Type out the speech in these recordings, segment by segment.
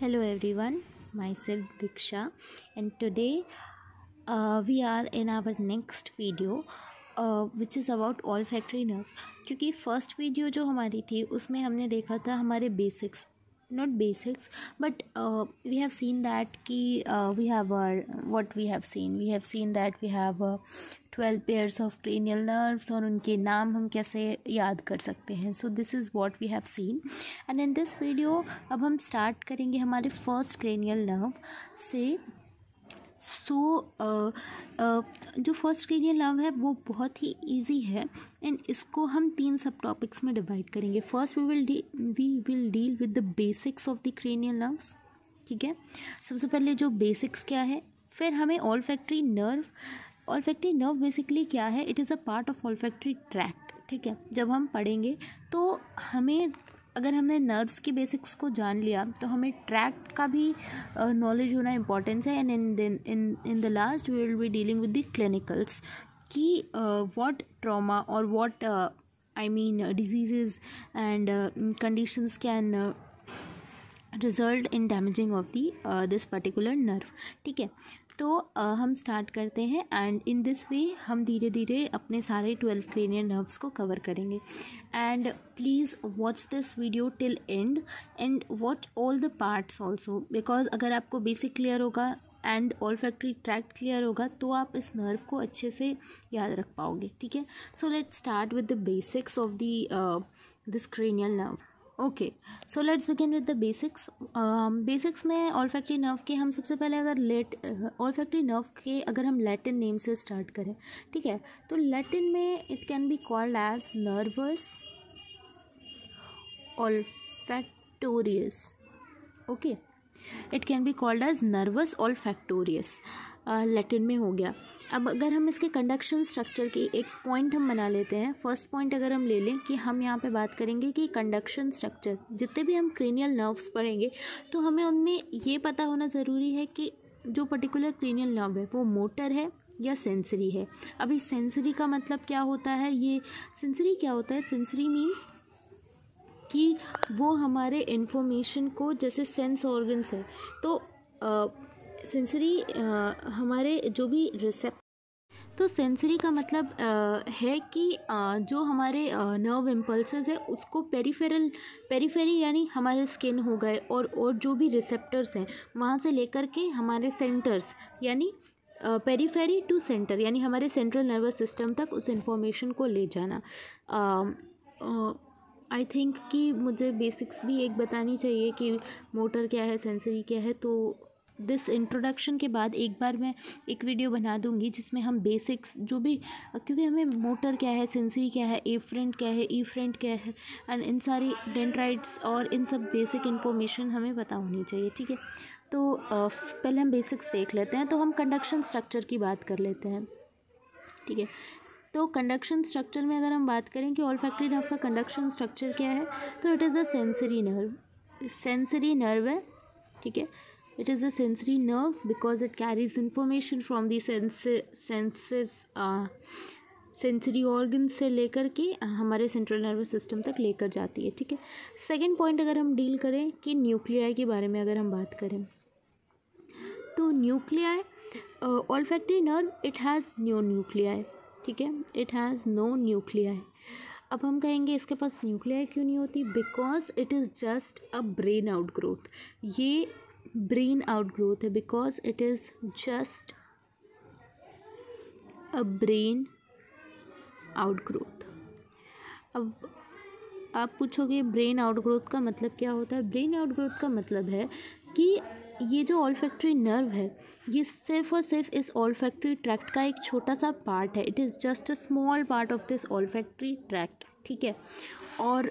Hello everyone, myself Diksha, and today we are in our next video which is about olfactory nerve. क्योंकि first video जो हमारी थी उसमें हमने देखा था हमारे basics, not basics, but we have seen that कि we have what we have seen that we have 12 pairs of cranial nerves और उनके नाम हम कैसे याद कर सकते हैं. So this is what we have seen, and in this video अब हम start करेंगे हमारे first cranial nerve से. जो फर्स्ट क्रेनियल नर्व है वो बहुत ही इजी है एंड इसको हम 3 सब टॉपिक्स में डिवाइड करेंगे. First we will deal with the basics of the cranial nerves. ठीक है, सबसे पहले जो बेसिक्स क्या है, फिर हमें ऑल्फैक्टरी नर्व बेसिकली क्या है. It is a part of olfactory tract. ठीक है, जब हम पढ़ेंगे तो हमें, अगर हमने नर्व्स के बेसिक्स को जान लिया तो हमें ट्रैक्ट का भी नॉलेज होना इम्पॉर्टेंस है. And in the last we will be dealing with the clinicals कि व्हाट ट्रॉमा और what I mean diseases and conditions can result in damaging of the this particular nerve. ठीक है, तो हम स्टार्ट करते हैं एंड इन दिस वे हम धीरे धीरे अपने सारे 12 क्रेनियल नर्व्स को कवर करेंगे. And please watch this video till and watch all the parts also, because अगर आपको बेसिक क्लियर होगा एंड ऑल्फैक्टरी ट्रैक्ट क्लियर होगा तो आप इस नर्व को अच्छे से याद रख पाओगे. ठीक है, so let's start with the basics of this cranial nerve. Okay, so let's begin with the basics. Basics में ऑल्फैक्टरी नर्व के हम सबसे पहले ऑल्फैक्टरी नर्व के अगर हम लैटिन नेम से स्टार्ट करें, ठीक है, तो लैटिन में it can be called as nervus olfactorius. Okay, it can be called as nervus olfactorius, लैटिन में हो गया. अब अगर हम इसके कंडक्शन स्ट्रक्चर की एक पॉइंट हम बना लेते हैं. फर्स्ट पॉइंट अगर हम ले लें कि हम यहाँ पे बात करेंगे कि कंडक्शन स्ट्रक्चर, जितने भी हम क्रेनियल नर्व्स पढ़ेंगे तो हमें उनमें ये पता होना ज़रूरी है कि जो पर्टिकुलर क्रेनियल नर्व है वो मोटर है या सेंसरी है. अभी सेंसरी का मतलब क्या होता है, ये सेंसरी क्या होता है, सेंसरी मीन्स कि वो हमारे इन्फॉर्मेशन को, जैसे सेंस ऑर्गन्स है तो सेंसरी हमारे जो भी तो सेंसरी का मतलब है कि जो हमारे नर्व इम्पल्सेस है उसको पेरीफेरी यानी हमारे स्किन हो गए और जो भी रिसेप्टर्स हैं वहाँ से लेकर के हमारे सेंटर्स यानी पेरीफेरी टू सेंटर यानी हमारे सेंट्रल नर्वस सिस्टम तक उस इंफॉर्मेशन को ले जाना. आई थिंक कि मुझे बेसिक्स भी एक बतानी चाहिए कि मोटर क्या है, सेंसरी क्या है. तो दिस इंट्रोडक्शन के बाद एक बार मैं एक वीडियो बना दूंगी जिसमें हम बेसिक्स जो भी, क्योंकि हमें मोटर क्या है, सेंसरी क्या है, एफरेंट क्या है, ईफरेंट क्या है एंड इन सारी डेंड्राइट्स और इन सब बेसिक इन्फॉर्मेशन हमें पता होनी चाहिए. ठीक है, तो पहले हम बेसिक्स देख लेते हैं. तो हम कंडक्शन स्ट्रक्चर की बात कर लेते हैं. ठीक है, तो कंडक्शन स्ट्रक्चर में अगर हम बात करें कि ऑल्फैक्टरी नर्व का कंडक्शन स्ट्रक्चर क्या है, तो it is a sensory nerve है. ठीक है, it is a sensory nerve because it carries information from the senses sensory organ से लेकर के हमारे सेंट्रल नर्वस सिस्टम तक लेकर जाती है. ठीक है, सेकेंड पॉइंट अगर हम डील करें कि न्यूक्लियाई के बारे में अगर हम बात करें तो nuclei, olfactory nerve it has no nuclei. ठीक है, इट हैज़ नो न्यूक्लियाई. अब हम कहेंगे इसके पास न्यूक्लियाई क्यों नहीं होती, because it is just a brain out growth. ये ब्रेन आउट ग्रोथ है because it is just a brain out growth. अब आप पूछोगे ब्रेन आउट ग्रोथ का मतलब क्या होता है. ब्रेन आउट ग्रोथ का मतलब है कि ये जो ऑल्फैक्टरी नर्व है ये सिर्फ और सिर्फ इस ऑल्फैक्टरी ट्रैक्ट का एक छोटा सा पार्ट है. It is just a small part of this olfactory tract. ठीक है, और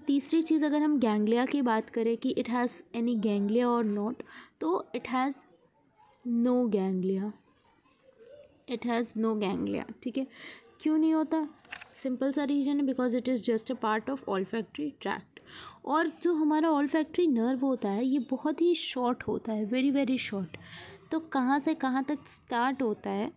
तीसरी चीज़ अगर हम गैंग्लिया की बात करें कि इट हैज़ एनी गैंग्लिया और नॉट, तो इट हैज़ नो गैंग्लिया. ठीक है, क्यों नहीं होता, सिंपल सा रीज़न है, because it is just a part of olfactory tract. और जो हमारा ऑल्फैक्टरी नर्व होता है ये बहुत ही शॉर्ट होता है, वेरी वेरी शॉर्ट. तो कहाँ से कहाँ तक स्टार्ट होता है,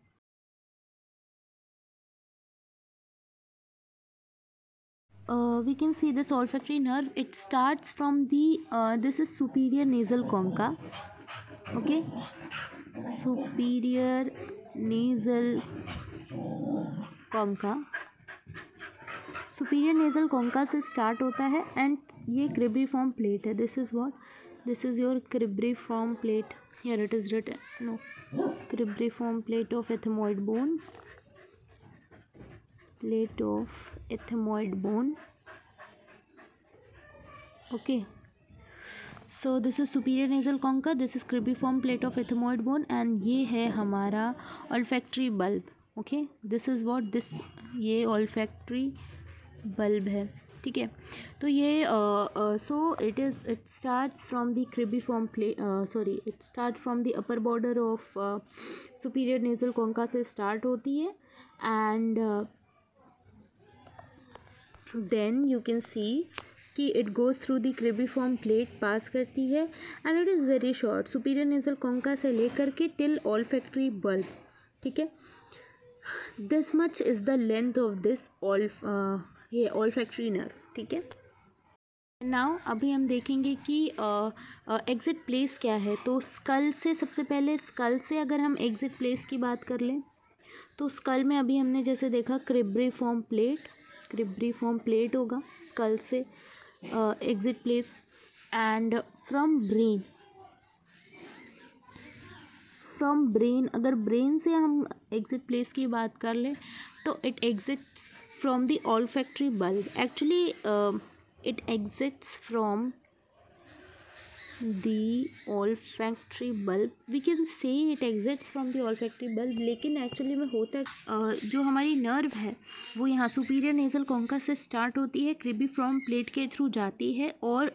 we can see this olfactory nerve. It starts from the this is superior nasal concha. Okay, superior nasal concha. Superior nasal concha से स्टार्ट होता है एंड ये क्रिब्रिफॉर्म प्लेट है. This is what, this is your cribriform plate. Here it is written, no, cribriform plate of ethmoid bone, plate of ethmoid bone. Okay, so this is superior nasal concha, this is cribriform plate of ethmoid bone and ये है हमारा olfactory bulb. Okay, this is what this, ये olfactory bulb है. ठीक है, तो ये so it starts from the cribriform plate, it starts from the upper border of superior nasal concha से start होती है and then you can see कि it goes through the cribriform plate, पास करती है and it is very short, superior nasal concha से लेकर के till olfactory bulb. ठीक है, this much is the length of this ये olfactory nerve. ठीक है, नाउ अभी हम देखेंगे कि एग्जिट प्लेस क्या है. तो स्कल से, सबसे पहले स्कल से अगर हम एग्जिट प्लेस की बात कर लें तो स्कल में अभी हमने जैसे देखा क्रिब्रिफॉर्म प्लेट होगा स्कल से exit place. And from brain, अगर ब्रेन से हम एग्जिट प्लेस की बात कर लें तो it exits from the olfactory bulb. Actually it exits from the olfactory bulb. We can say it exits from the olfactory bulb, लेकिन एक्चुअली में होता जो हमारी नर्व है वो यहाँ सुपीरियर नेजल कॉन्का से स्टार्ट होती है, क्रिब्रिफॉर्म प्लेट के थ्रू जाती है और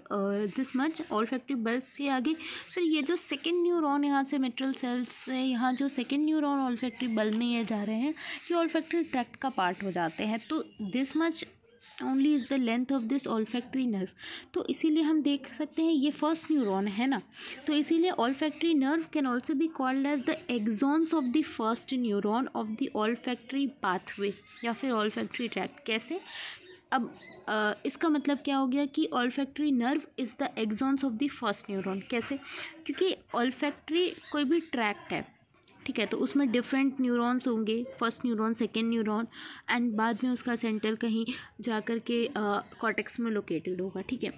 दिस मच ऑल्फैक्टरी बल्ब के आगे. फिर ये जो सेकेंड न्यूरॉन यहाँ से मिट्रल सेल्स से यहाँ जो सेकेंड न्यूरॉन ऑल्फैक्टरी बल्ब में ये जा रहे हैं ये ऑल्फैक्टरी ट्रैक्ट का पार्ट हो जाते हैं. तो this much only is the length of this olfactory nerve. तो इसीलिए हम देख सकते हैं ये फर्स्ट न्यूरॉन है ना, तो इसीलिए olfactory nerve can also be called as the axons of the first neuron of the olfactory pathway या फिर ऑल्फैक्टरी ट्रैक्ट. कैसे, अब इसका मतलब क्या हो गया कि olfactory nerve is the axons of the first neuron. कैसे, क्योंकि ऑल्फैक्टरी कोई भी ट्रैक्ट है, ठीक है, तो उसमें डिफरेंट न्यूरॉन्स होंगे, first neuron, second neuron and बाद में उसका सेंटर कहीं जा कर के कॉर्टेक्स में लोकेटेड होगा. ठीक है,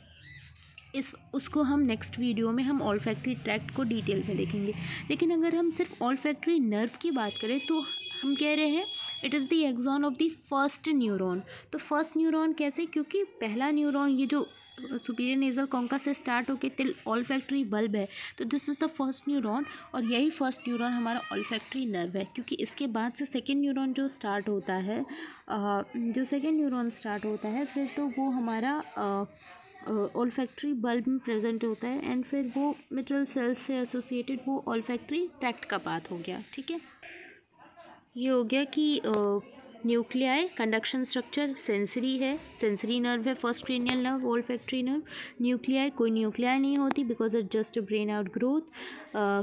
उसको हम नेक्स्ट वीडियो में हम ऑल्फैक्टरी ट्रैक्ट को डिटेल में देखेंगे. लेकिन अगर हम सिर्फ ऑल्फैक्टरी नर्व की बात करें तो हम कह रहे हैं it is the axon of the first neuron. तो फर्स्ट न्यूरॉन कैसे, क्योंकि पहला न्यूरॉन ये जो सुपीरियर नेजल कॉन्का से स्टार्ट होकर टिल ऑल्फैक्टरी बल्ब है, तो this is the first neuron और यही फर्स्ट न्यूरॉन हमारा ऑल्फैक्टरी नर्व है. क्योंकि इसके बाद से सेकेंड न्यूरॉन जो स्टार्ट होता है, फिर तो वो हमारा ऑल्फैक्टरी बल्ब में प्रेजेंट होता है एंड फिर वो मिट्रल सेल्स से एसोसिएटेड वो ऑल्फैक्टरी ट्रैक्ट का पाथ हो गया. ठीक है, ये हो गया कि न्यूक्लियाई, कंडक्शन स्ट्रक्चर सेंसरी है, सेंसरी नर्व है first cranial nerve, olfactory nerve. Nuclei, कोई न्यूक्लियाई नहीं होती because it just brain out growth.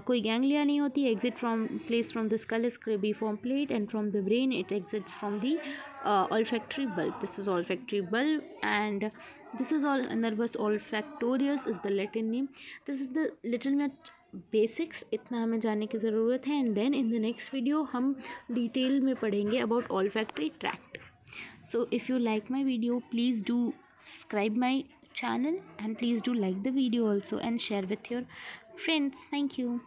कोई गैंग्लिया नहीं होती. Exit from place from the skull is cribriform plate and from the brain it exits from the olfactory bulb. This is olfactory bulb and this is all nervus olfactorius is the Latin name. This is the little bit basics, इतना हमें जानने की ज़रूरत है. And then in the next video हम detail में पढ़ेंगे about olfactory tract. So if you like my video please do subscribe my channel and please do like the video also and share with your friends. Thank you.